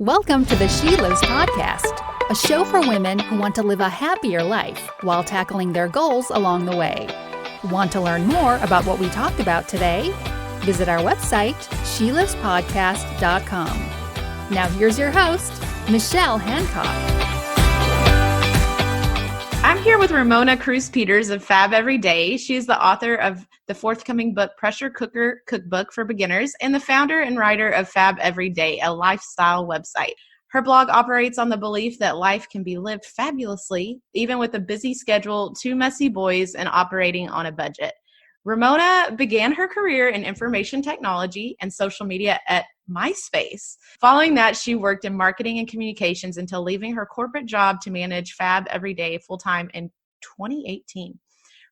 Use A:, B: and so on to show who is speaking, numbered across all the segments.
A: Welcome to the She Lives podcast, a show for women who want to live a happier life while tackling their goals along the way. Want to learn more about what we talked about today? Visit our website, shelivespodcast.com. Now here's your host, Michelle Hancock.
B: I'm here with Ramona Cruz-Peters of Fab Every Day. She is the author of the forthcoming book, Pressure Cooker Cookbook for Beginners, and the founder and writer of Fab Every Day, a lifestyle website. Her blog operates on the belief that life can be lived fabulously, even with a busy schedule, two messy boys, and operating on a budget. Ramona began her career in information technology and social media at MySpace. Following that, she worked in marketing and communications until leaving her corporate job to manage Fab Every Day full-time in 2018.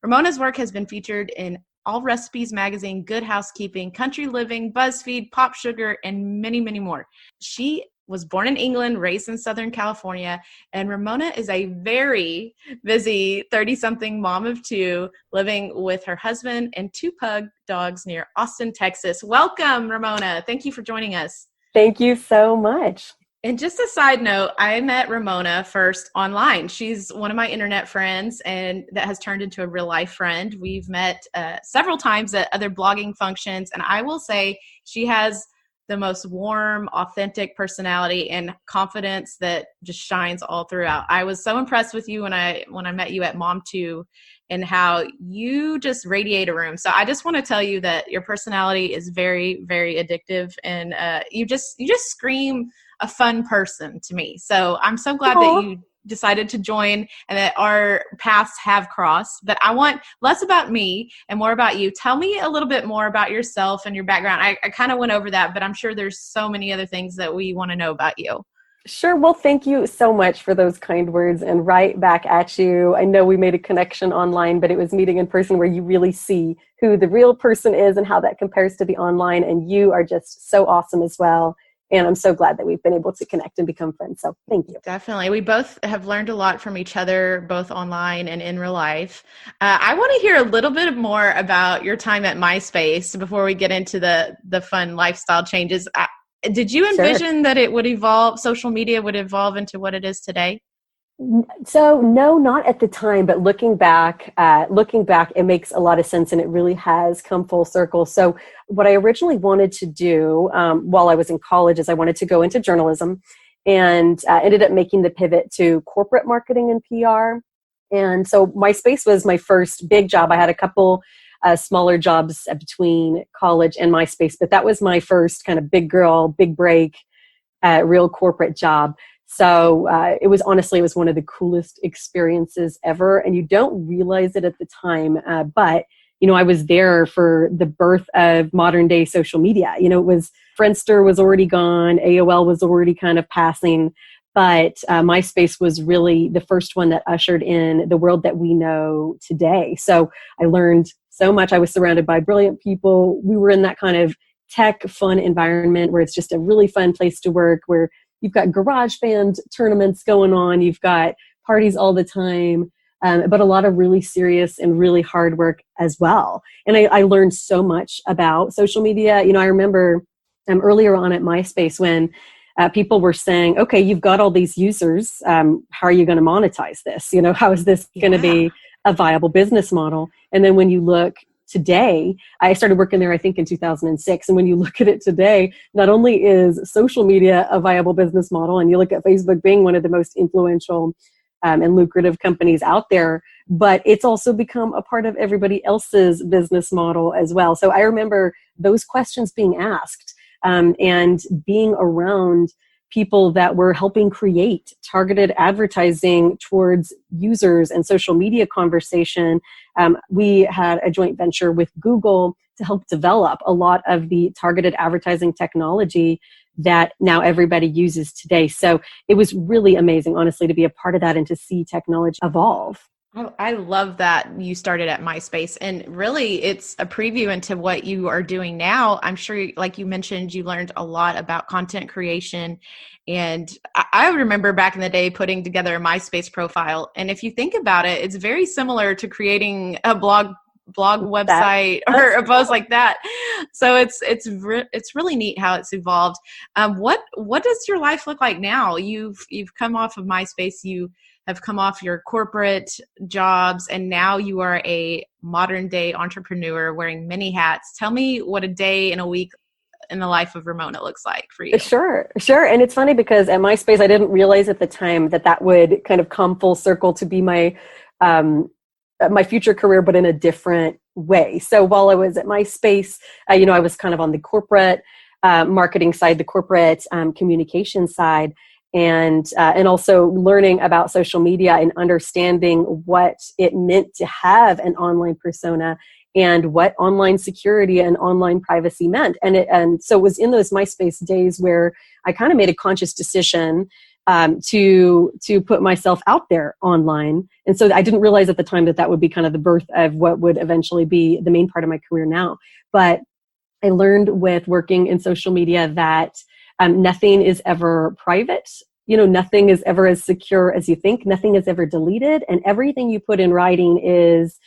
B: Ramona's work has been featured in All Recipes Magazine, Good Housekeeping, Country Living, BuzzFeed, Pop Sugar, and many, many more. She was born in England, raised in Southern California, and Ramona is a very busy 30-something mom of two living with her husband and two pug dogs near Austin, Texas. Welcome, Ramona. Thank you for joining us.
C: Thank you so much.
B: And just a side note, I met Ramona first online. She's one of my internet friends, and that has turned into a real life friend. We've met several times at other blogging functions, and I will say she has the most warm, authentic personality and confidence that just shines all throughout. I was so impressed with you when I met you at Mom2 and how you just radiate a room. So I just want to tell you that your personality is very, very addictive, and you just scream a fun person to me. So I'm so glad that you decided to join and that our paths have crossed. But I want less about me and more about you. Tell me a little bit more about yourself and your background. I kind of went over that, but I'm sure there's so many other things that we want to know about you.
C: Sure. Well, thank you so much for those kind words, and right back at you. I know we made a connection online, but it was meeting in person where you really see who the real person is and how that compares to the online. And you are just so awesome as well. And I'm so glad that we've been able to connect and become friends. So thank you.
B: Definitely. We both have learned a lot from each other, both online and in real life. I want to hear a little bit more about your time at MySpace before we get into the fun lifestyle changes. Did you envision that it would evolve, social media would evolve into what it is today?
C: So no, not at the time, but looking back, it makes a lot of sense, and it really has come full circle. So what I originally wanted to do while I was in college is I wanted to go into journalism, and ended up making the pivot to corporate marketing and PR. And so MySpace was my first big job. I had a couple smaller jobs between college and MySpace, but that was my first kind of big girl, big break, real corporate job. So it was one of the coolest experiences ever. And you don't realize it at the time. But, I was there for the birth of modern day social media. It was Friendster was already gone. AOL was already kind of passing. But MySpace was really the first one that ushered in the world that we know today. So I learned so much. I was surrounded by brilliant people. We were in that kind of tech fun environment where it's just a really fun place to work, where you've got garage band tournaments going on. You've got parties all the time, but a lot of really serious and really hard work as well. And I learned so much about social media. I remember earlier on at MySpace when people were saying, okay, you've got all these users. How are you going to monetize this? How is this going to be a viable business model? And then when you look today, I started working there, I think, in 2006. And when you look at it today, not only is social media a viable business model, and you look at Facebook being one of the most influential and lucrative companies out there, but it's also become a part of everybody else's business model as well. So I remember those questions being asked and being around people that were helping create targeted advertising towards users and social media conversation. We had a joint venture with Google to help develop a lot of the targeted advertising technology that now everybody uses today. So it was really amazing, honestly, to be a part of that and to see technology evolve.
B: I love that you started at MySpace, and really it's a preview into what you are doing now. I'm sure, like you mentioned, you learned a lot about content creation, and I remember back in the day putting together a MySpace profile. And if you think about it, it's very similar to creating a blog blog website or a post like that. So it's really neat how it's evolved. What does your life look like now? You've come off of MySpace, you have come off your corporate jobs, and now you are a modern day entrepreneur wearing many hats. Tell me what a day in a week in the life of Ramona looks like for you.
C: Sure. And it's funny because at MySpace, I didn't realize at the time that would kind of come full circle to be my future career, but in a different way. So while I was at MySpace, I was kind of on the corporate marketing side, the corporate communication side, and also learning about social media and understanding what it meant to have an online persona and what online security and online privacy meant. And so it was in those MySpace days where I kind of made a conscious decision to put myself out there online. And so I didn't realize at the time that would be kind of the birth of what would eventually be the main part of my career now. But I learned with working in social media that nothing is ever private. Nothing is ever as secure as you think. Nothing is ever deleted. And everything you put in writing is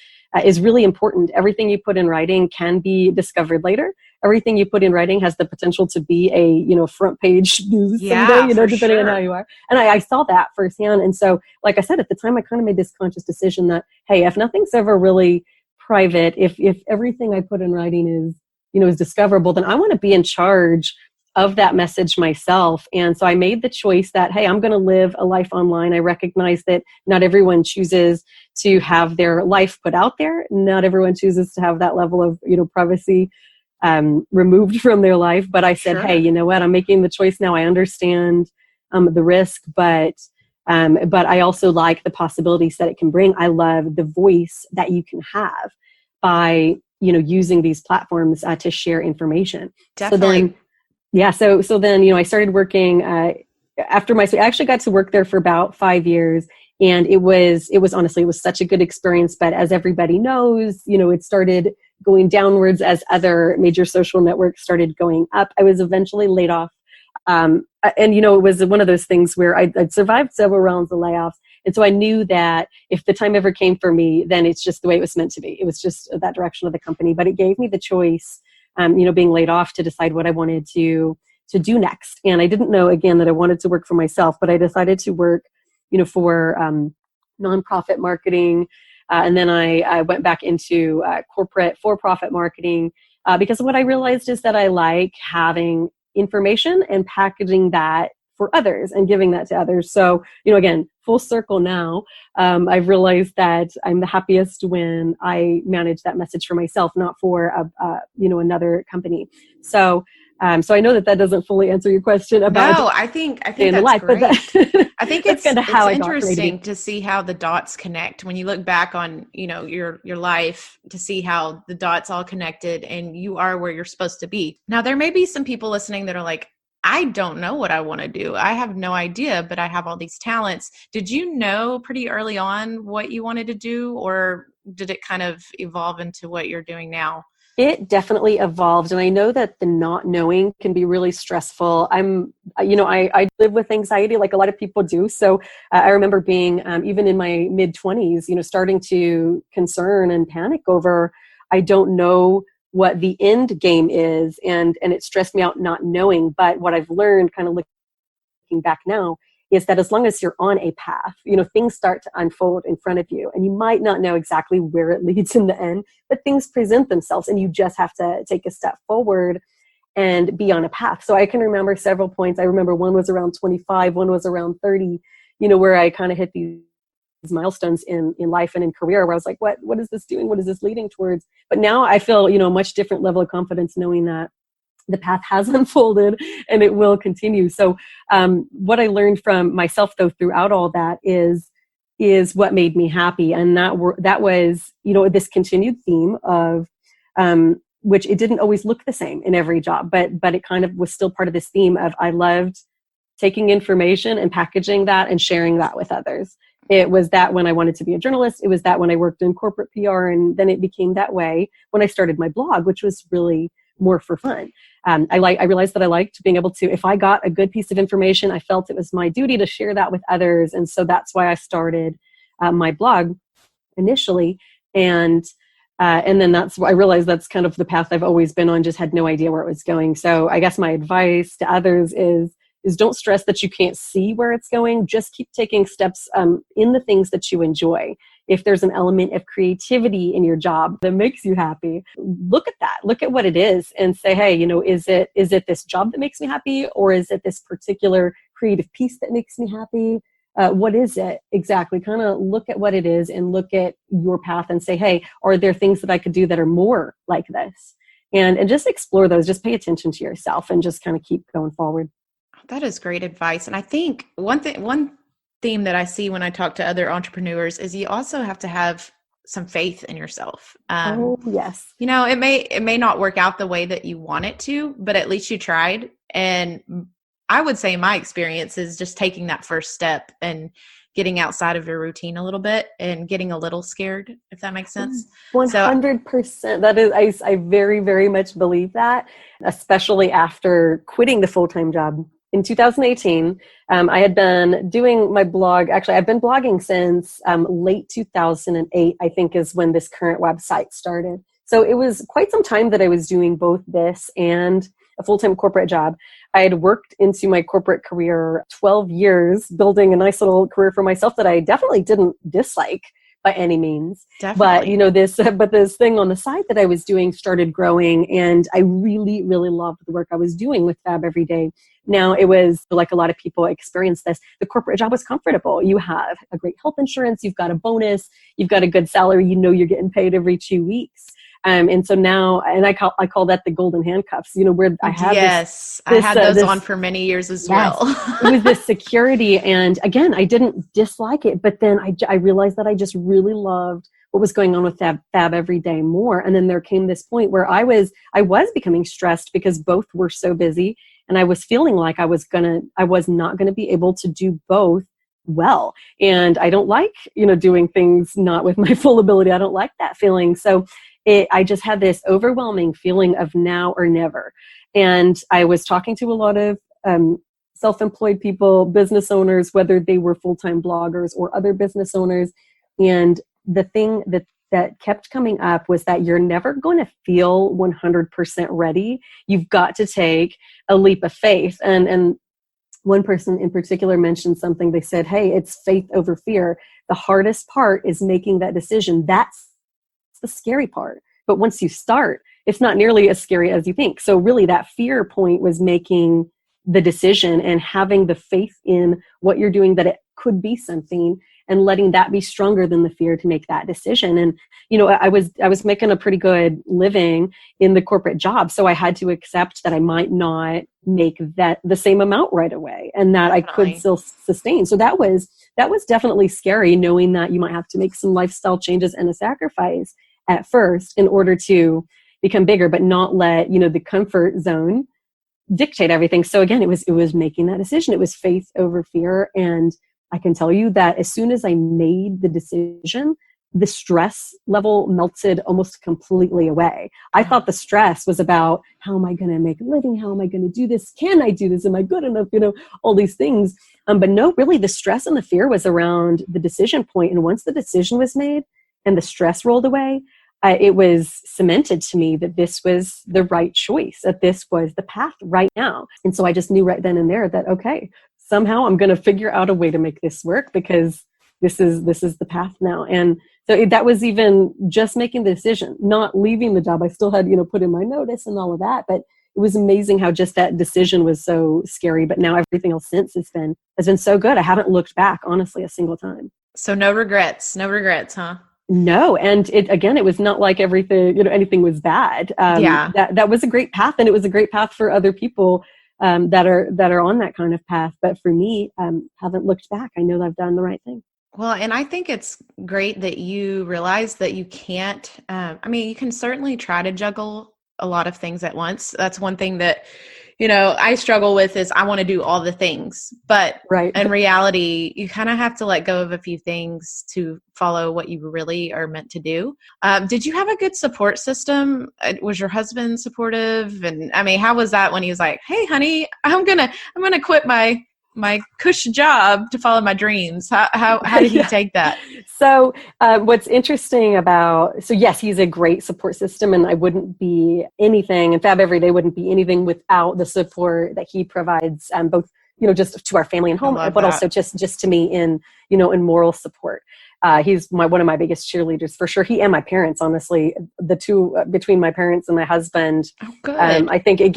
C: really important. Everything you put in writing can be discovered later. Everything you put in writing has the potential to be a front page news someday, depending on how you are. And I saw that firsthand. And so, like I said, at the time, I kind of made this conscious decision that, hey, if nothing's ever really private, if everything I put in writing is discoverable, then I want to be in charge of that message myself. And so I made the choice that, hey, I'm going to live a life online. I recognize that not everyone chooses to have their life put out there. Not everyone chooses to have that level of, privacy removed from their life. But I said, hey, you know what? I'm making the choice now. I understand the risk, but I also like the possibilities that it can bring. I love the voice that you can have by, using these platforms to share information.
B: Definitely.
C: So then, I started working after I actually got to work there for about 5 years. And it was honestly, it was such a good experience. But as everybody knows, it started going downwards as other major social networks started going up. I was eventually laid off. And, it was one of those things where I'd survived several rounds of layoffs. And so I knew that if the time ever came for me, then it's just the way it was meant to be. It was just that direction of the company. But it gave me the choice, being laid off, to decide what I wanted to do next. And I didn't know, again, that I wanted to work for myself, but I decided to work, for nonprofit marketing. And then I went back into corporate for-profit marketing because what I realized is that I like having information and packaging that for others and giving that to others. So, again, full circle now, I've realized that I'm the happiest when I manage that message for myself, not for another company. So I know that doesn't fully answer your question about.
B: No, I think that's great. I think it's kind of how it's interesting to see how the dots connect when you look back on your life, to see how the dots all connected and you are where you're supposed to be. Now, there may be some people listening that are like, I don't know what I want to do. I have no idea, but I have all these talents. Did you know pretty early on what you wanted to do, or did it kind of evolve into what you're doing now?
C: It definitely evolved. And I know that the not knowing can be really stressful. I live with anxiety like a lot of people do. So I remember being, even in my mid-20s, starting to concern and panic over, I don't know what the end game is. And it stressed me out not knowing. But what I've learned kind of looking back now is that as long as you're on a path, things start to unfold in front of you, and you might not know exactly where it leads in the end, but things present themselves and you just have to take a step forward and be on a path. So I can remember several points. I remember one was around 25, one was around 30, where I kind of hit these milestones in life and in career where I was like, what is this doing? What is this leading towards? But now I feel, a much different level of confidence knowing that the path has unfolded and it will continue. So what I learned from myself, though, throughout all that is what made me happy. And that was, this continued theme of which it didn't always look the same in every job, but it kind of was still part of this theme of I loved taking information and packaging that and sharing that with others. It was that when I wanted to be a journalist. It was that when I worked in corporate PR. And then it became that way when I started my blog, which was really more for fun. I realized that I liked being able to, if I got a good piece of information, I felt it was my duty to share that with others. And so that's why I started my blog initially. And And then I realized that's kind of the path I've always been on, just had no idea where it was going. So I guess my advice to others is don't stress that you can't see where it's going. Just keep taking steps in the things that you enjoy. If there's an element of creativity in your job that makes you happy, look at that. Look at what it is and say, hey, is it this job that makes me happy, or is it this particular creative piece that makes me happy? What is it exactly? Kind of look at what it is and look at your path and say, hey, are there things that I could do that are more like this? And just explore those. Just pay attention to yourself and just kind of keep going forward.
B: That is great advice. And I think one theme that I see when I talk to other entrepreneurs is you also have to have some faith in yourself.
C: Oh, yes.
B: It may not work out the way that you want it to, but at least you tried. And I would say my experience is just taking that first step and getting outside of your routine a little bit and getting a little scared, if that makes sense.
C: 100%. That is, I very, very much believe that, especially after quitting the full-time job. In 2018, I had been doing my blog. Actually, I've been blogging since late 2008, I think, is when this current website started. So it was quite some time that I was doing both this and a full-time corporate job. I had worked into my corporate career 12 years, building a nice little career for myself that I definitely didn't dislike by any means.
B: Definitely.
C: But this thing on the side that I was doing started growing, and I really, really loved the work I was doing with Fab Every Day. Now, it was like a lot of people experience this. The corporate job was comfortable. You have a great health insurance. You've got a bonus. You've got a good salary. You're getting paid every 2 weeks. And so now, and I call that the golden handcuffs, where I have
B: I had those on for many years as well.
C: It was this security. And again, I didn't dislike it, but then I realized that I just really loved what was going on with Fab Every Day more. And then there came this point where I was becoming stressed because both were so busy, and I was feeling like I was not going to be able to do both well. And I don't like, doing things not with my full ability. I don't like that feeling. So I just had this overwhelming feeling of now or never. And I was talking to a lot of self-employed people, business owners, whether they were full-time bloggers or other business owners. And the thing that kept coming up was that you're never going to feel 100% ready. You've got to take a leap of faith. And one person in particular mentioned something. They said, hey, it's faith over fear. The hardest part is making that decision. That's the scary part. But once you start, it's not nearly as scary as you think. So really that fear point was making the decision and having the faith in what you're doing, that it could be something, and letting that be stronger than the fear to make that decision. And, I was making a pretty good living in the corporate job. So I had to accept that I might not make that the same amount right away, and that I could still sustain. So that was definitely scary, knowing that you might have to make some lifestyle changes and a sacrifice at first in order to become bigger, but not let, the comfort zone dictate everything. So again, it was making that decision. It was faith over fear. And I can tell you that as soon as I made the decision, the stress level melted almost completely away. I thought the stress was about, how am I going to make a living? How am I going to do this? Can I do this? Am I good enough? All these things. But no, really the stress and the fear was around the decision point. And once the decision was made and the stress rolled away, it was cemented to me that this was the right choice, that this was the path right now. And so I just knew right then and there that, okay, somehow I'm going to figure out a way to make this work, because this is the path now. And so that was even just making the decision, not leaving the job. I still had, put in my notice and all of that, but it was amazing how just that decision was so scary. But now everything else since has been so good. I haven't looked back, honestly, a single time.
B: So no regrets, huh?
C: No. And it was not like everything, anything was bad. That was a great path, and it was a great path for other people that are on that kind of path. But for me, haven't looked back. I know that I've done the right thing.
B: Well, and I think it's great that you realize that you can't, you can certainly try to juggle a lot of things at once. That's one thing that, I struggle with, is I want to do all the things, but in reality, you kind of have to let go of a few things to follow what you really are meant to do. Did you have a good support system? Was your husband supportive? And how was that when he was like, hey, honey, I'm going to quit my my cush job to follow my dreams. How did he take that?
C: So what's interesting so yes, he's a great support system, and I wouldn't be anything, and Fab Everyday wouldn't be anything without the support that he provides, both, just to our family and home, but also just to me in moral support. He's one of my biggest cheerleaders for sure. He and my parents, honestly, the two, between my parents and my husband.
B: Oh, good.
C: I think it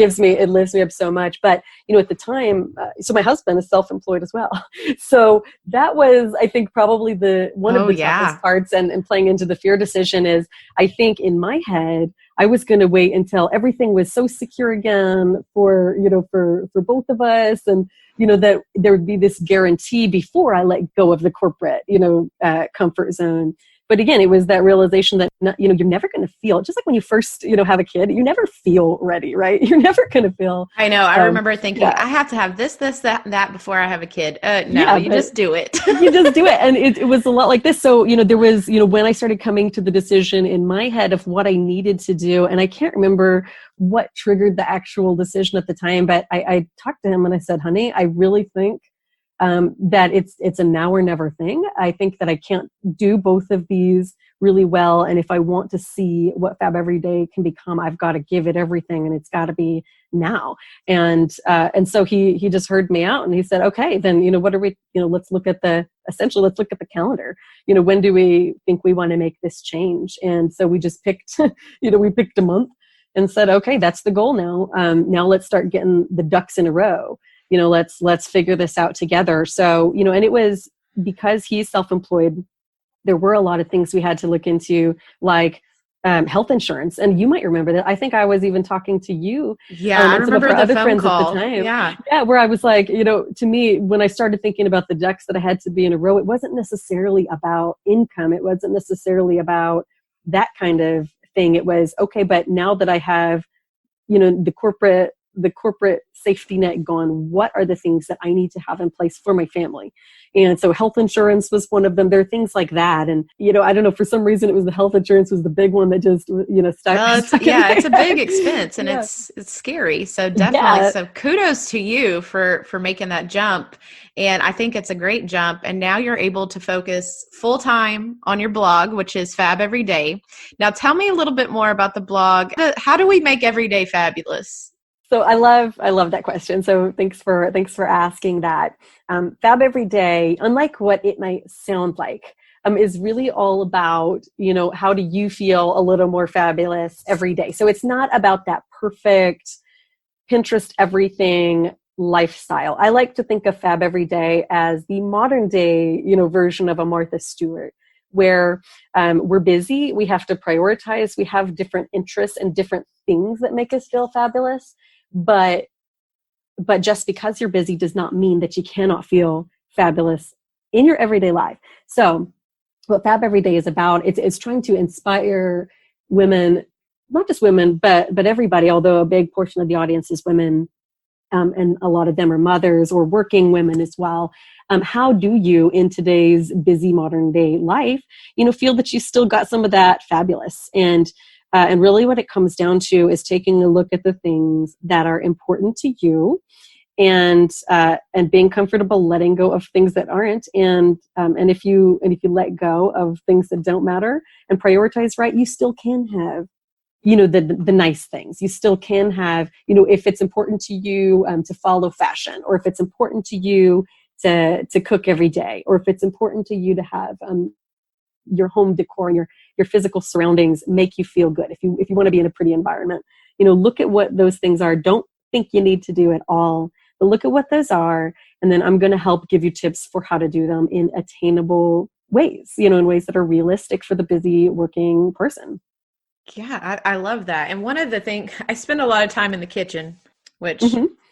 C: lifts me up so much. But, at the time, so my husband is self-employed as well. So that was, I think, probably one of the toughest parts, and playing into the fear decision is, I think in my head, I was going to wait until everything was so secure again for both of us, and that there would be this guarantee before I let go of the corporate comfort zone. But again, it was that realization that you're never going to feel, just like when you first have a kid, you never feel ready, right? You're never going to feel.
B: I know. I remember thinking, I have to have this, that before I have a kid. You just do it.
C: You just do it, and it was a lot like this. So there was when I started coming to the decision in my head of what I needed to do, and I can't remember what triggered the actual decision at the time, but I talked to him and I said, honey, I really think that it's a now or never thing. I think that I can't do both of these really well. And if I want to see what Fab Everyday can become, I've got to give it everything, and it's got to be now. And so he just heard me out, and he said, okay, then, what are we, let's look at the calendar. When do we think we want to make this change? And so we just picked, we picked a month and said, okay, that's the goal now. Now let's start getting the ducks in a row. Let's figure this out together. So, and it was because he's self-employed, there were a lot of things we had to look into, like health insurance. And you might remember that. I think I was even talking to you.
B: Yeah, I remember the phone call.
C: At the time.
B: Yeah,
C: where I was like, to me, when I started thinking about the ducks that I had to be in a row, it wasn't necessarily about income. It wasn't necessarily about that kind of thing. It was, okay, but now that I have, the corporate safety net gone, what are the things that I need to have in place for my family? And so health insurance was one of them. There are things like that. And, I don't know, for some reason it was the health insurance was the big one that just, stuck.
B: It's a big expense, and it's scary. So definitely. Yeah. So kudos to you for making that jump. And I think it's a great jump. And now you're able to focus full time on your blog, which is Fab Every Day. Now tell me a little bit more about the blog. How do we make every day fabulous?
C: So I love that question. So thanks for asking that. Fab Every Day, unlike what it might sound like, is really all about, how do you feel a little more fabulous every day? So it's not about that perfect Pinterest everything lifestyle. I like to think of Fab Every Day as the modern day, version of a Martha Stewart, where we're busy, we have to prioritize, we have different interests and different things that make us feel fabulous. But just because you're busy does not mean that you cannot feel fabulous in your everyday life. So what Fab Every Day is about, it's trying to inspire women, not just women, but everybody, although a big portion of the audience is women, and a lot of them are mothers or working women as well. How do you, in today's busy modern day life, feel that you still got some of that fabulous? And really what it comes down to is taking a look at the things that are important to you, and being comfortable letting go of things that aren't. And if you let go of things that don't matter and prioritize right, you still can have, the nice things. You still can have, if it's important to you to follow fashion, or if it's important to you to cook every day, or if it's important to you to have your home decor and your physical surroundings make you feel good. If you want to be in a pretty environment, look at what those things are. Don't think you need to do it all, but look at what those are. And then I'm going to help give you tips for how to do them in attainable ways, in ways that are realistic for the busy working person.
B: Yeah, I love that. And one of the things, I spend a lot of time in the kitchen, which,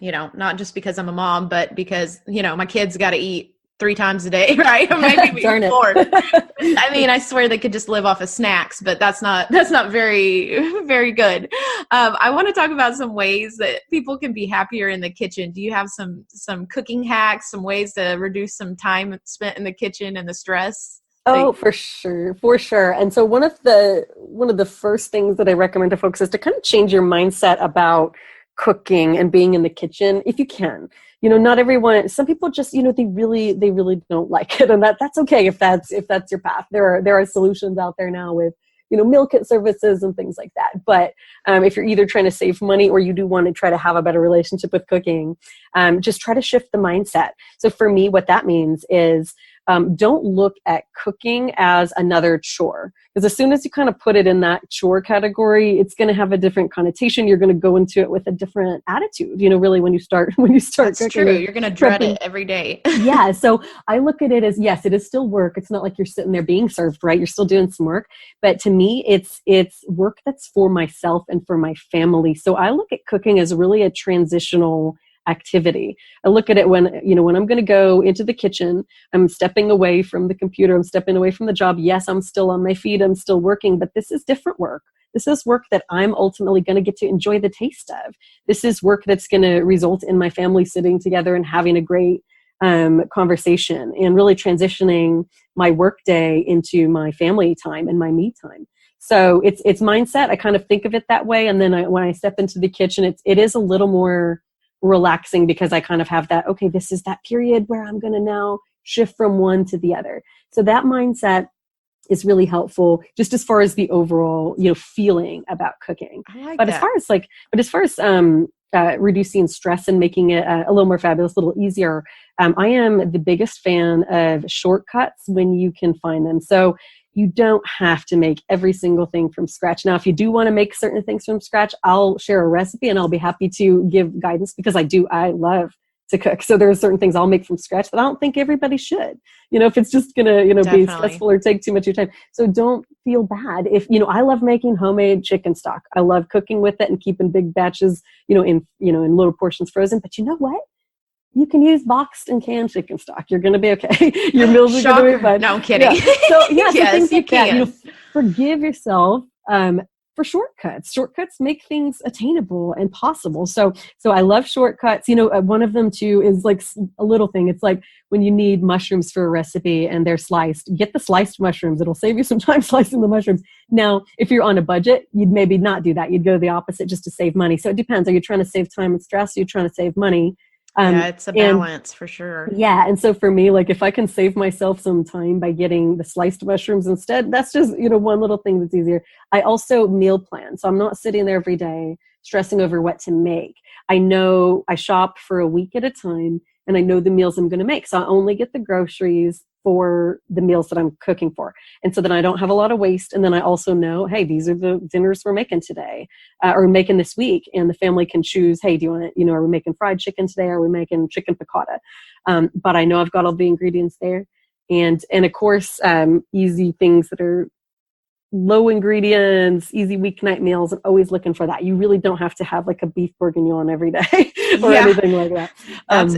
B: not just because I'm a mom, but because, my kids got to eat 3 times a day, right? Maybe 4. I mean, I swear they could just live off of snacks, but that's not very, very good. I want to talk about some ways that people can be happier in the kitchen. Do you have some cooking hacks, some ways to reduce some time spent in the kitchen and the stress?
C: Oh, for sure. And so one of the first things that I recommend to folks is to kind of change your mindset about cooking and being in the kitchen if you can. Not everyone, some people just, they really don't like it. And that's okay if that's your path. There are solutions out there now with, meal kit services and things like that. But if you're either trying to save money or you do want to try to have a better relationship with cooking, just try to shift the mindset. So for me, what that means is don't look at cooking as another chore. Because as soon as you kind of put it in that chore category, it's going to have a different connotation. You're going to go into it with a different attitude, really, when you start
B: That's
C: cooking.
B: True. You're going to dread it every day.
C: Yeah. So I look at it as, yes, it is still work. It's not like you're sitting there being served, right? You're still doing some work. But to me, it's work that's for myself and for my family. So I look at cooking as really a transitional activity. I look at it when I'm going to go into the kitchen, I'm stepping away from the computer, I'm stepping away from the job. Yes, I'm still on my feet, I'm still working, but this is different work. This is work that I'm ultimately going to get to enjoy the taste of. This is work that's going to result in my family sitting together and having a great conversation and really transitioning my work day into my family time and my me time. So it's mindset. I kind of think of it that way. And then when I step into the kitchen, it is a little more relaxing because I kind of have that, okay, this is that period where I'm going to now shift from one to the other. So that mindset is really helpful just as far as the overall, feeling about cooking.
B: I like
C: but
B: that.
C: as far as reducing stress and making it a little more fabulous, a little easier, I am the biggest fan of shortcuts when you can find them. So you don't have to make every single thing from scratch. Now, if you do want to make certain things from scratch, I'll share a recipe and I'll be happy to give guidance because I love to cook. So there are certain things I'll make from scratch that I don't think everybody should, if it's just going to, be stressful or take too much of your time. So don't feel bad if, I love making homemade chicken stock. I love cooking with it and keeping big batches, in little portions frozen. But you know what? You can use boxed and canned chicken stock. You're going to be okay. Your meals are going to be fine.
B: No, I'm kidding.
C: Yeah. So
B: Yes,
C: things
B: you
C: like that,
B: can.
C: forgive yourself for shortcuts. Shortcuts make things attainable and possible. So I love shortcuts. One of them too is like a little thing. It's like when you need mushrooms for a recipe and they're sliced, get the sliced mushrooms. It'll save you some time slicing the mushrooms. Now, if you're on a budget, you'd maybe not do that. You'd go the opposite just to save money. So it depends. Are you trying to save time and stress? Are you trying to save money?
B: Yeah, it's a balance for sure.
C: Yeah. And so for me, like if I can save myself some time by getting the sliced mushrooms instead, that's just, one little thing that's easier. I also meal plan. So I'm not sitting there every day stressing over what to make. I know I shop for a week at a time and I know the meals I'm going to make. So I only get the groceries for the meals that I'm cooking for. And so then I don't have a lot of waste. And then I also know, hey, these are the dinners we're making today or making this week. And the family can choose, hey, do you want to, are we making fried chicken today? Or are we making chicken piccata? But I know I've got all the ingredients there. And of course, easy things that are low ingredients, easy weeknight meals. I'm always looking for that. You really don't have to have like a beef bourguignon every day or anything like that.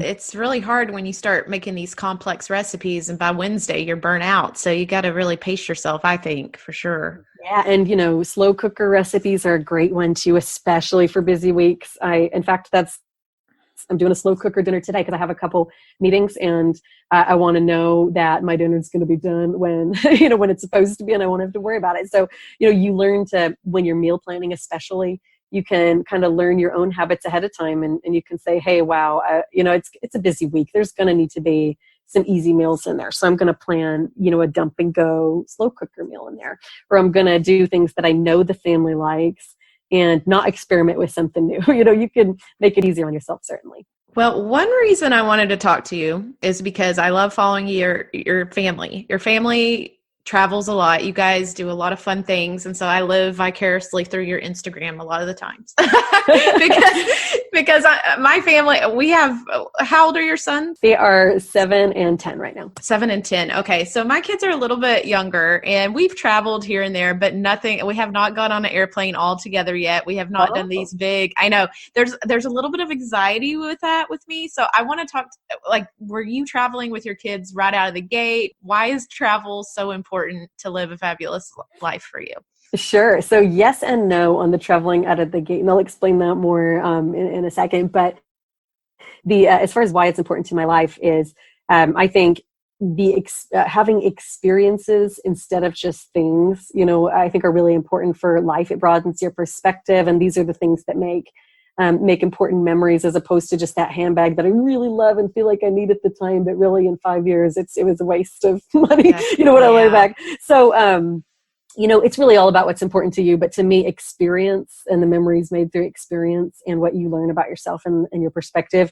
B: It's really hard when you start making these complex recipes and by Wednesday you're burnt out. So you got to really pace yourself, I think, for sure.
C: Yeah. And, slow cooker recipes are a great one too, especially for busy weeks. I'm doing a slow cooker dinner today because I have a couple meetings and I want to know that my dinner is going to be done when, when it's supposed to be and I won't have to worry about it. So, you learn to, when you're meal planning, especially, you can kind of learn your own habits ahead of time and you can say, hey, wow, it's a busy week. There's going to need to be some easy meals in there. So I'm going to plan, a dump and go slow cooker meal in there, or I'm going to do things that I know the family likes and not experiment with something new. You can make it easier on yourself, certainly.
B: Well, one reason I wanted to talk to you is because I love following your family. Your family travels a lot. You guys do a lot of fun things. And so I live vicariously through your Instagram a lot of the times because my family, we have, how old are your sons?
C: They are 7 and 10 right now.
B: 7 and 10. Okay. So my kids are a little bit younger and we've traveled here and there, but we have not gone on an airplane all together yet. We have not done these big, I know there's a little bit of anxiety with that with me. So I want to talk, were you traveling with your kids right out of the gate? Why is travel so important to live a fabulous life for you?
C: Sure. So yes and no on the traveling out of the gate. And I'll explain that more in a second. But as far as why it's important to my life is I think having experiences instead of just things, I think are really important for life. It broadens your perspective. And these are the things that make make important memories as opposed to just that handbag that I really love and feel like I need at the time, but really in 5 years, it was a waste of money, when I look back. So, it's really all about what's important to you. But to me, experience and the memories made through experience and what you learn about yourself and your perspective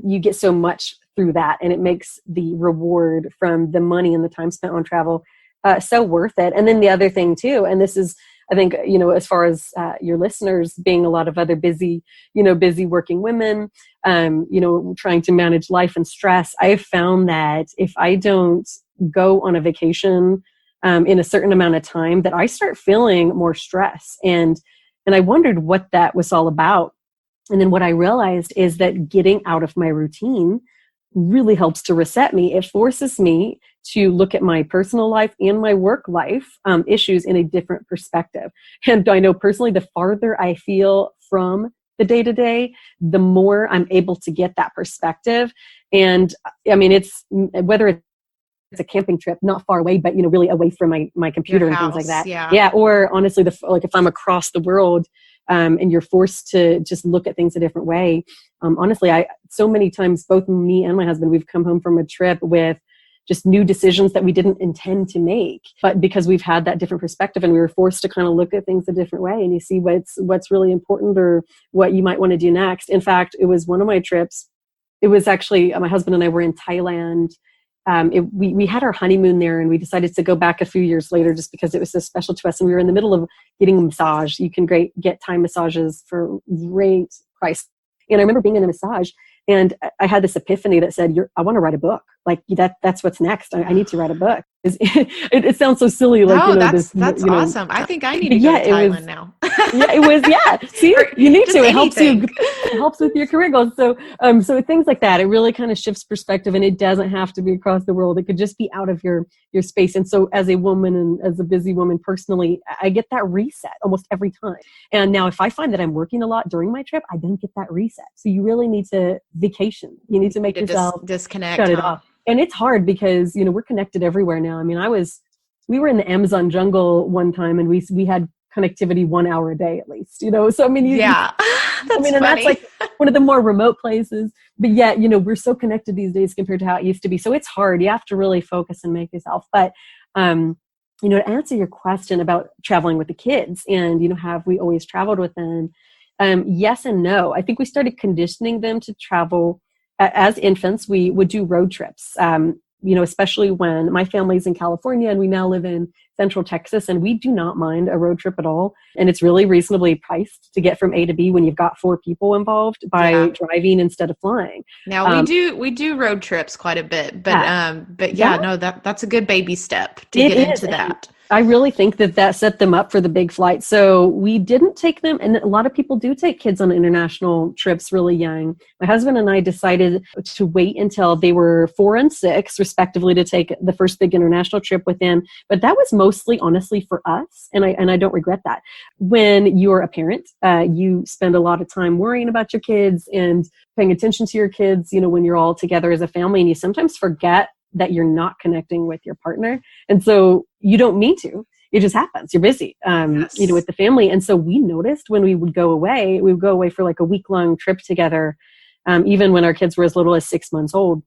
C: you get so much through that. And it makes the reward from the money and the time spent on travel so worth it. And then the other thing too, and this is, I think, as far as your listeners being a lot of other busy working women, trying to manage life and stress, I've found that if I don't go on a vacation in a certain amount of time, that I start feeling more stress. And I wondered what that was all about. And then what I realized is that getting out of my routine really helps to reset me. It forces me to look at my personal life and my work life issues in a different perspective. And I know personally, the farther I feel from the day-to-day, the more I'm able to get that perspective. And I mean, it's whether it's a camping trip, not far away, but really away from my computer and things like that. Yeah. Or honestly, if I'm across the world, and you're forced to just look at things a different way. Honestly, so many times, both me and my husband, we've come home from a trip with just new decisions that we didn't intend to make, but because we've had that different perspective and we were forced to kind of look at things a different way, and you see what's really important or what you might want to do next. In fact, it was one of my trips. It was actually, my husband and I were in Thailand. We had our honeymoon there, and we decided to go back a few years later just because it was so special to us. And we were in the middle of getting a massage. You can get Thai massages for great price. And I remember being in a massage, and I had this epiphany that said, I want to write a book. Like that's what's next. I need to write a book. It sounds so silly. Like,
B: that's awesome. I think I need to go to Thailand now.
C: Yeah, it was. Yeah. See, you need to. It helps you. It helps with your career goals. So things like that, it really kind of shifts perspective, and it doesn't have to be across the world. It could just be out of your space. And so as a woman and as a busy woman personally, I get that reset almost every time. And now if I find that I'm working a lot during my trip, I don't get that reset. So you really need to vacation. You need to make yourself
B: disconnect,
C: shut it off. And it's hard because, we're connected everywhere now. I mean, we were in the Amazon jungle one time, and we had connectivity 1 hour a day at least, So, I mean,
B: that's funny.
C: And that's like one of the more remote places, but yet, we're so connected these days compared to how it used to be. So it's hard. You have to really focus and make yourself. But, to answer your question about traveling with the kids and, have we always traveled with them? Yes and no. I think we started conditioning them to travel. As infants, we would do road trips, especially when my family's in California and we now live in Central Texas, and we do not mind a road trip at all. And it's really reasonably priced to get from A to B when you've got 4 people involved by driving instead of flying.
B: Now we do road trips quite a bit, but that's a good baby step to get into that.
C: I really think that set them up for the big flight. So we didn't take them, and a lot of people do take kids on international trips really young. My husband and I decided to wait until they were 4 and 6, respectively, to take the first big international trip with them. But that was mostly, honestly, for us, and I don't regret that. When you're a parent, you spend a lot of time worrying about your kids and paying attention to your kids, when you're all together as a family, and you sometimes forget that you're not connecting with your partner. And so you don't mean to, it just happens. You're busy, with the family. And so we noticed when we would go away for like a week-long trip together, even when our kids were as little as 6 months old.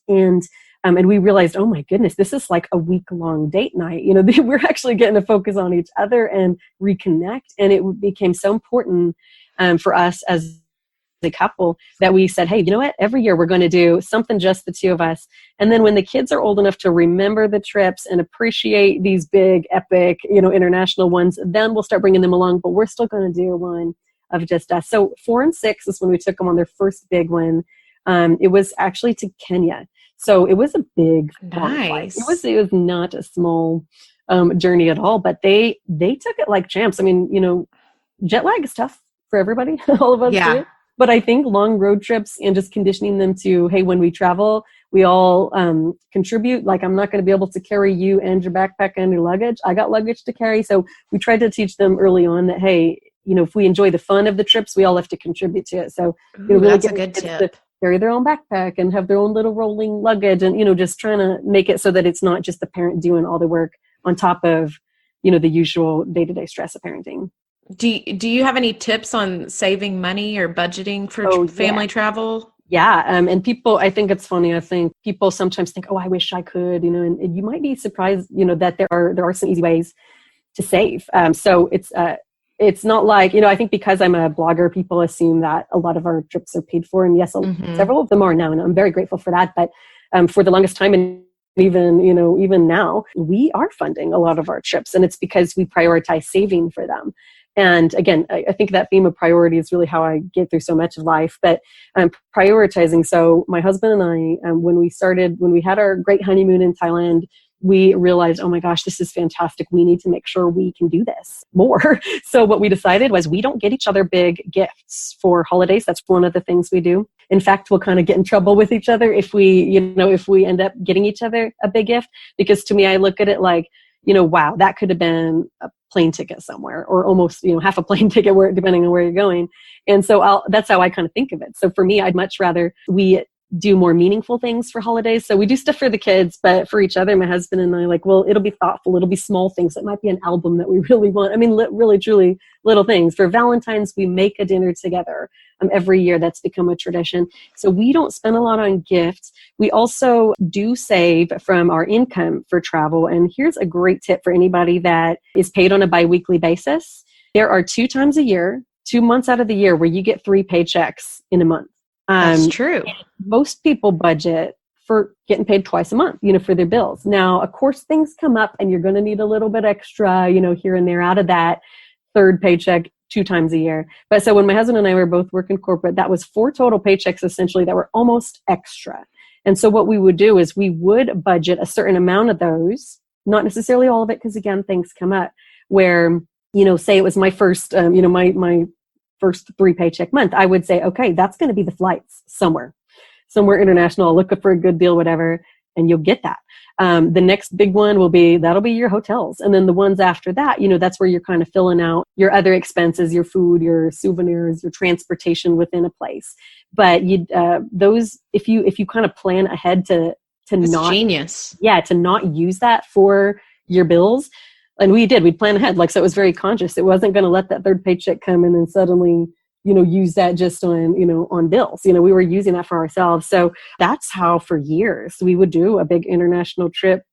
C: And we realized, oh my goodness, this is like a week-long date night. We're actually getting to focus on each other and reconnect. And it became so important for us as a couple that we said, hey, you know what? Every year we're going to do something just the 2 of us. And then when the kids are old enough to remember the trips and appreciate these big, epic, international ones, then we'll start bringing them along. But we're still going to do one of just us. So 4 and 6 is when we took them on their first big one. It was actually to Kenya. So it was a big,
B: nice.
C: It was not a small journey at all. But they took it like champs. I mean, jet lag is tough for everybody. All of us do it. But I think long road trips and just conditioning them to, hey, when we travel, we all contribute. Like, I'm not going to be able to carry you and your backpack and your luggage. I got luggage to carry. So we tried to teach them early on that, hey, if we enjoy the fun of the trips, we all have to contribute to it. So
B: really that's a good tip.
C: To carry their own backpack and have their own little rolling luggage, and just trying to make it so that it's not just the parent doing all the work on top of the usual day-to-day stress of parenting.
B: Do you have any tips on saving money or budgeting for family travel?
C: Yeah. And people, I think it's funny. I think people sometimes think, oh, I wish I could, and you might be surprised, that there are some easy ways to save. So it's not like, I think because I'm a blogger, people assume that a lot of our trips are paid for. And yes, several of them are now, and I'm very grateful for that. But for the longest time, and even now, we are funding a lot of our trips, and it's because we prioritize saving for them. And again, I think that theme of priority is really how I get through so much of life. But prioritizing. So my husband and I, when we had our great honeymoon in Thailand, we realized, oh my gosh, this is fantastic. We need to make sure we can do this more. So what we decided was we don't get each other big gifts for holidays. That's one of the things we do. In fact, we'll kind of get in trouble with each other if we end up getting each other a big gift. Because to me, I look at it like, wow, that could have been a plane ticket somewhere, or almost, half a plane ticket, depending on where you're going. And so that's how I kind of think of it. So for me, I'd much rather we do more meaningful things for holidays. So we do stuff for the kids, but for each other, my husband and I, it'll be thoughtful. It'll be small things. It might be an album that we really want. I mean, really, truly little things. For Valentine's, we make a dinner together every year. That's become a tradition. So we don't spend a lot on gifts. We also do save from our income for travel. And here's a great tip for anybody that is paid on a biweekly basis. There are 2 times a year, 2 months out of the year, where you get 3 paychecks in a month.
B: That's true.
C: Most people budget for getting paid twice a month, for their bills. Now, of course, things come up and you're going to need a little bit extra, here and there out of that 3rd paycheck 2 times a year. But so when my husband and I were both working corporate, that was 4 total paychecks essentially that were almost extra. And so what we would do is we would budget a certain amount of those, not necessarily all of it, because again, things come up where, say it was my first, my first 3 paycheck month, I would say, okay, that's going to be the flights somewhere international. I'll look up for a good deal, whatever, and you'll get that. The next big one that'll be your hotels. And then the ones after that, that's where you're kind of filling out your other expenses, your food, your souvenirs, your transportation within a place. But those, if you kind of plan ahead to
B: That's
C: not
B: genius.
C: Yeah, to not use that for your bills. And we'd plan ahead. So it was very conscious. It wasn't going to let that 3rd paycheck come in and suddenly, use that just on bills. We were using that for ourselves. So that's how for years we would do a big international trip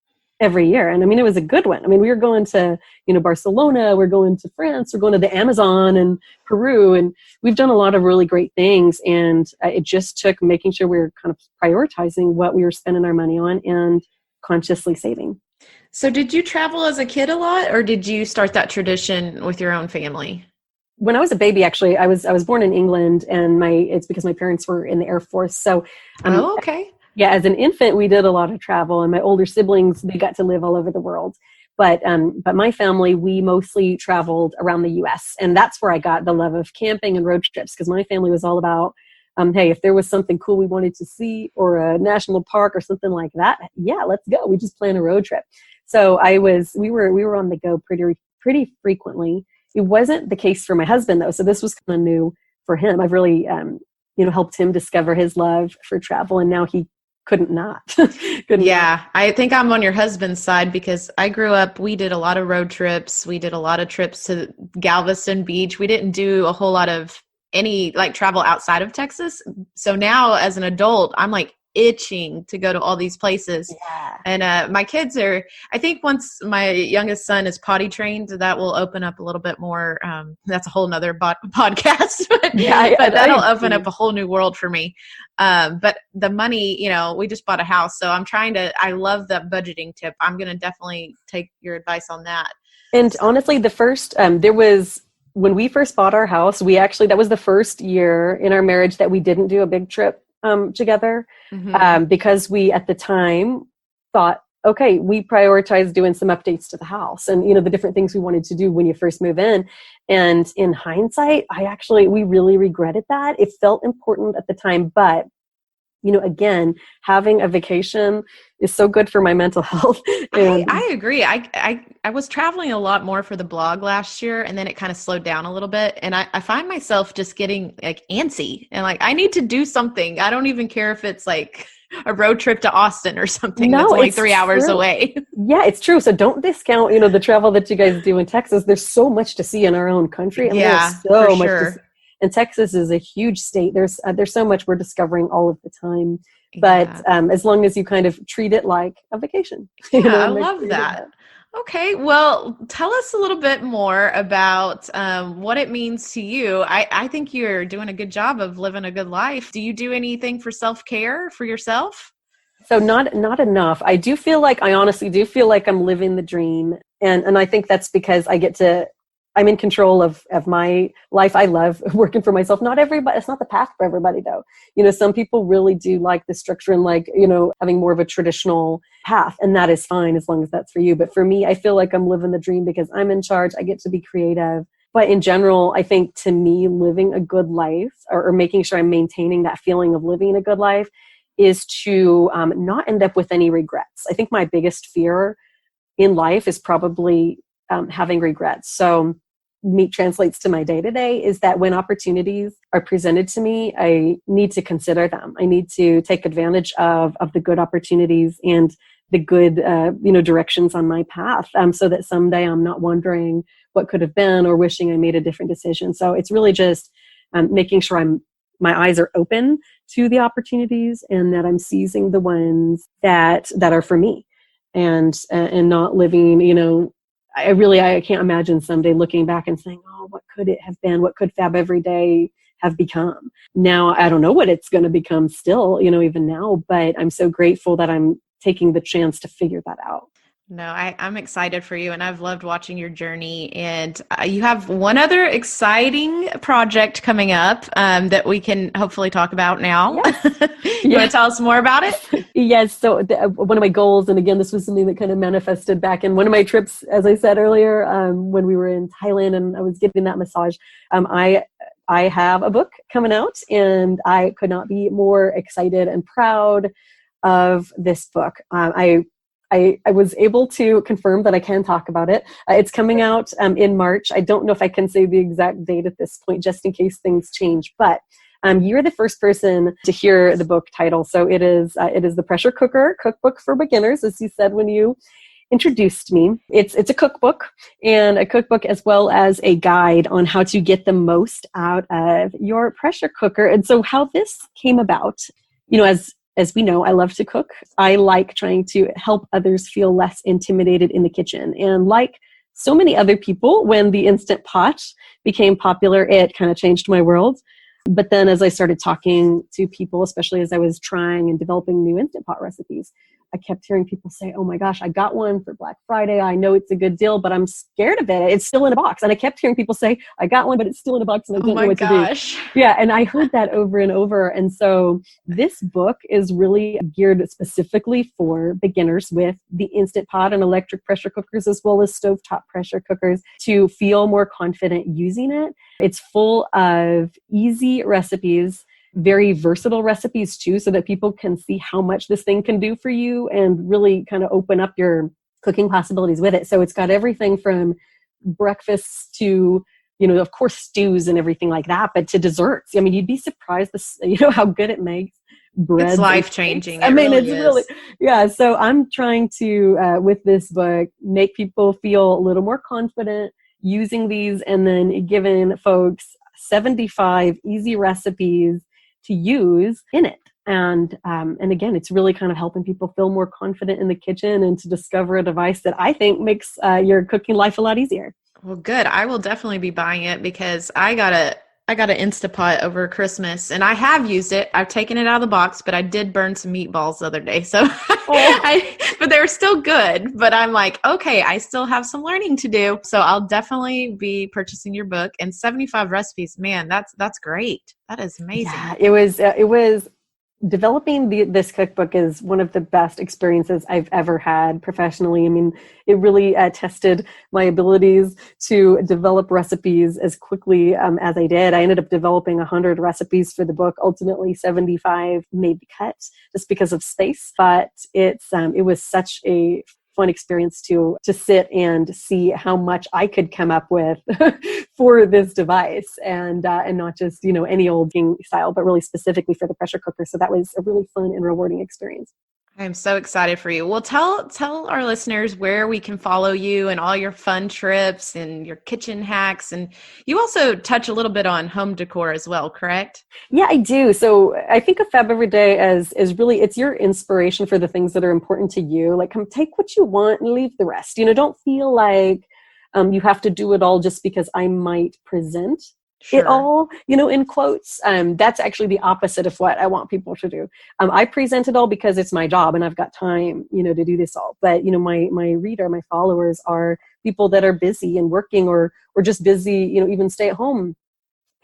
C: every year. And I mean, it was a good one. I mean, we were going to, Barcelona, we're going to France, we're going to the Amazon and Peru. And we've done a lot of really great things. And it just took making sure we were kind of prioritizing what we were spending our money on and consciously saving.
B: So did you travel as a kid a lot, or did you start that tradition with your own family?
C: When I was a baby, actually, I was born in England, and it's because my parents were in the Air Force. So,
B: okay.
C: Yeah, as an infant, we did a lot of travel, and my older siblings, they got to live all over the world. But my family, we mostly traveled around the U.S., and that's where I got the love of camping and road trips, because my family was all about, hey, if there was something cool we wanted to see, or a national park or something like that, yeah, let's go. We just plan a road trip. So we were on the go pretty frequently. It wasn't the case for my husband, though. So this was kind of new for him. I've really, helped him discover his love for travel, and now he couldn't not.
B: Yeah, I think I'm on your husband's side, because I grew up, we did a lot of road trips. We did a lot of trips to Galveston Beach. We didn't do a whole lot of any travel outside of Texas. So now as an adult, I'm itching to go to all these places.
C: Yeah.
B: And my kids I think once my youngest son is potty trained, that will open up a little bit more. That's a whole nother podcast, but that'll open up a whole new world for me. But the money, we just bought a house, so I love that budgeting tip. I'm going to definitely take your advice on that.
C: And honestly, the first, when we first bought our house, that was the first year in our marriage that we didn't do a big trip together, because we at the time thought, okay, we prioritized doing some updates to the house and the different things we wanted to do when you first move in. And in hindsight, we really regretted that. It felt important at the time, but again, having a vacation is so good for my mental health. And
B: I agree. I was traveling a lot more for the blog last year, and then it kind of slowed down a little bit. And I find myself just getting antsy and I need to do something. I don't even care if it's a road trip to Austin or something
C: No,
B: that's only
C: it's
B: 3 hours
C: true.
B: away.
C: Yeah, it's true. So don't discount, the travel that you guys do in Texas. There's so much to see in our own country. I mean,
B: Yeah,
C: there's so
B: for
C: much to see.
B: sure.
C: And Texas is a huge state. There's so much we're discovering all of the time. But
B: Yeah.
C: as long as you kind of treat it like a vacation,
B: Yeah, I
C: and make
B: love
C: sure you do
B: that. Okay, well, tell us a little bit more about what it means to you. I think you're doing a good job of living a good life. Do you do anything for self-care for yourself?
C: So not enough. I honestly do feel like I'm living the dream. And I think that's because I'm in control of my life. I love working for myself. Not everybody, it's not the path for everybody though. Some people really do like the structure and having more of a traditional path, and that is fine as long as that's for you. But for me, I feel like I'm living the dream because I'm in charge. I get to be creative. But in general, I think to me, living a good life or making sure I'm maintaining that feeling of living a good life is to not end up with any regrets. I think my biggest fear in life is probably having regrets. So meat translates to my day-to-day is that when opportunities are presented to me, I need to consider them. I need to take advantage of the good opportunities and the good directions on my path, so that someday I'm not wondering what could have been or wishing I made a different decision. So it's really just making sure my eyes are open to the opportunities and that I'm seizing the ones that are for me, and not living, I can't imagine someday looking back and saying, oh, what could it have been? What could Fab Every Day have become? Now, I don't know what it's going to become still, even now, but I'm so grateful that I'm taking the chance to figure that out.
B: No, I'm excited for you, and I've loved watching your journey. And you have one other exciting project coming up that we can hopefully talk about now.
C: Yes.
B: You want to tell us more about it?
C: Yes. So one of my goals, and again, this was something that kind of manifested back in one of my trips, as I said earlier, when we were in Thailand and I was getting that massage. I have a book coming out, and I could not be more excited and proud of this book. I was able to confirm that I can talk about it. It's coming out in March. I don't know if I can say the exact date at this point, just in case things change. But you're the first person to hear the book title. So it is The Pressure Cooker Cookbook for Beginners, as you said when you introduced me. It's a cookbook, and a cookbook as well as a guide on how to get the most out of your pressure cooker. And so how this came about, as we know, I love to cook. I like trying to help others feel less intimidated in the kitchen. And like so many other people, when the Instant Pot became popular, it kind of changed my world. But then as I started talking to people, especially as I was trying and developing new Instant Pot recipes, I kept hearing people say, oh my gosh, I got one for Black Friday. I know it's a good deal, but I'm scared of it. It's still in a box. And I kept hearing people say, I got one, but it's still in a box and I don't know what to do. Yeah, and I heard that over and over. And so this book is really geared specifically for beginners with the Instant Pot and electric pressure cookers, as well as stovetop pressure cookers, to feel more confident using it. It's full of easy recipes, very versatile recipes too, so that people can see how much this thing can do for you and really kind of open up your cooking possibilities with it. So it's got everything from breakfasts to, of course, stews and everything like that, but to desserts. I mean, you'd be surprised how good it makes. Bread.
B: It's life-changing.
C: Yeah. So I'm trying to, with this book, make people feel a little more confident using these, and then giving folks 75 easy recipes to use in it. And again, it's really kind of helping people feel more confident in the kitchen and to discover a device that I think makes your cooking life a lot easier.
B: Well, good. I will definitely be buying it because I got an Instapot over Christmas, and I have used it. I've taken it out of the box, but I did burn some meatballs the other day. So, but they were still good. But I'm like, okay, I still have some learning to do. So I'll definitely be purchasing your book. And 75 recipes, man, that's great. That is amazing.
C: Yeah, it was. Developing this cookbook is one of the best experiences I've ever had professionally. I mean, it really tested my abilities to develop recipes as quickly as I did. I ended up developing 100 recipes for the book. Ultimately, 75 made the cut just because of space. But it was such a fun experience to sit and see how much I could come up with for this device, and not just, any old king style, but really specifically for the pressure cooker. So that was a really fun and rewarding experience.
B: I'm so excited for you. Well, tell our listeners where we can follow you and all your fun trips and your kitchen hacks. And you also touch a little bit on home decor as well, correct?
C: Yeah, I do. So I think of Fab Every Day as really, it's your inspiration for the things that are important to you. Like, come take what you want and leave the rest. Don't feel like you have to do it all just because I might present it all, in quotes. That's actually the opposite of what I want people to do. I present it all because it's my job and I've got time, to do this all. But, my reader, my followers are people that are busy and working or just busy, even stay at home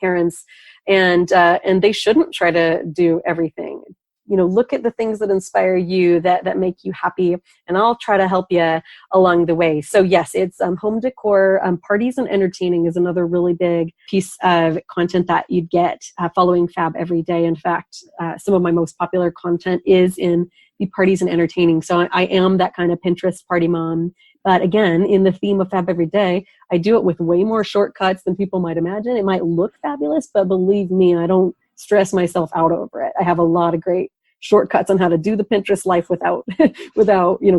C: parents. And they shouldn't try to do everything. Look at the things that inspire you, that make you happy, and I'll try to help you along the way. So yes, it's home decor. Parties and entertaining is another really big piece of content that you'd get following Fab Every Day. In fact, some of my most popular content is in the parties and entertaining. So I am that kind of Pinterest party mom. But again, in the theme of Fab Every Day, I do it with way more shortcuts than people might imagine. It might look fabulous, but believe me, I don't stress myself out over it. I have a lot of great shortcuts on how to do the Pinterest life without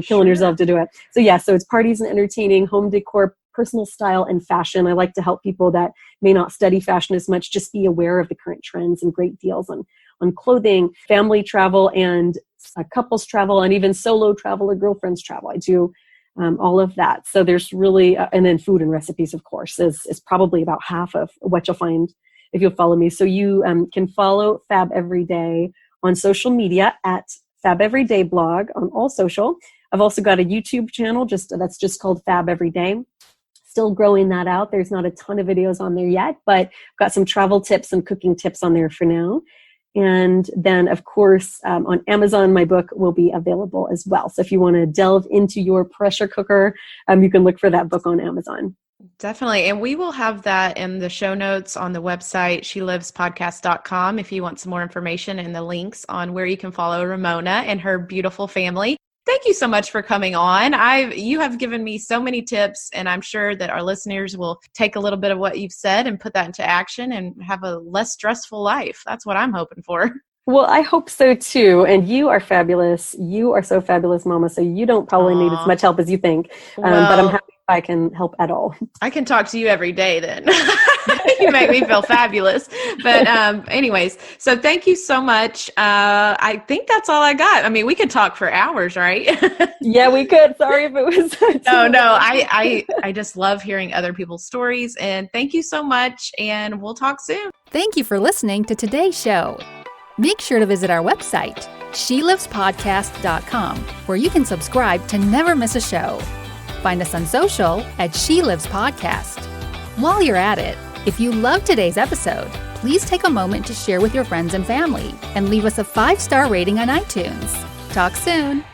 C: killing yourself to do it. So yeah, so it's parties and entertaining, home decor, personal style, and fashion. I like to help people that may not study fashion as much just be aware of the current trends and great deals on clothing, family travel, and couples travel, and even solo travel or girlfriends travel. I do all of that. So there's really, and then food and recipes, of course, is probably about half of what you'll find if you'll follow me. So you can follow Fab Every Day on social media at Fab Every Day blog on all social. I've also got a YouTube channel that's just called Fab Every Day. Still growing that out. There's not a ton of videos on there yet, but I've got some travel tips and cooking tips on there for now. And then, of course, on Amazon, my book will be available as well. So if you want to delve into your pressure cooker, you can look for that book on Amazon.
B: Definitely. And we will have that in the show notes on the website, shelivespodcast.com, if you want some more information and the links on where you can follow Ramona and her beautiful family. Thank you so much for coming on. You have given me so many tips, and I'm sure that our listeners will take a little bit of what you've said and put that into action and have a less stressful life. That's what I'm hoping for.
C: Well, I hope so too. And you are fabulous. You are so fabulous, Mama. So you don't probably need as much help as you think. But I'm happy if I can help at all.
B: I can talk to you every day then. You make me feel fabulous. But anyways, so thank you so much. I think that's all I got. I mean, we could talk for hours, right?
C: Yeah, we could. Sorry if it was.
B: No. I just love hearing other people's stories. And thank you so much. And we'll talk soon.
A: Thank you for listening to today's show. Make sure to visit our website, shelivespodcast.com, where you can subscribe to never miss a show. Find us on social at She Lives Podcast. While you're at it, if you loved today's episode, please take a moment to share with your friends and family and leave us a 5-star rating on iTunes. Talk soon.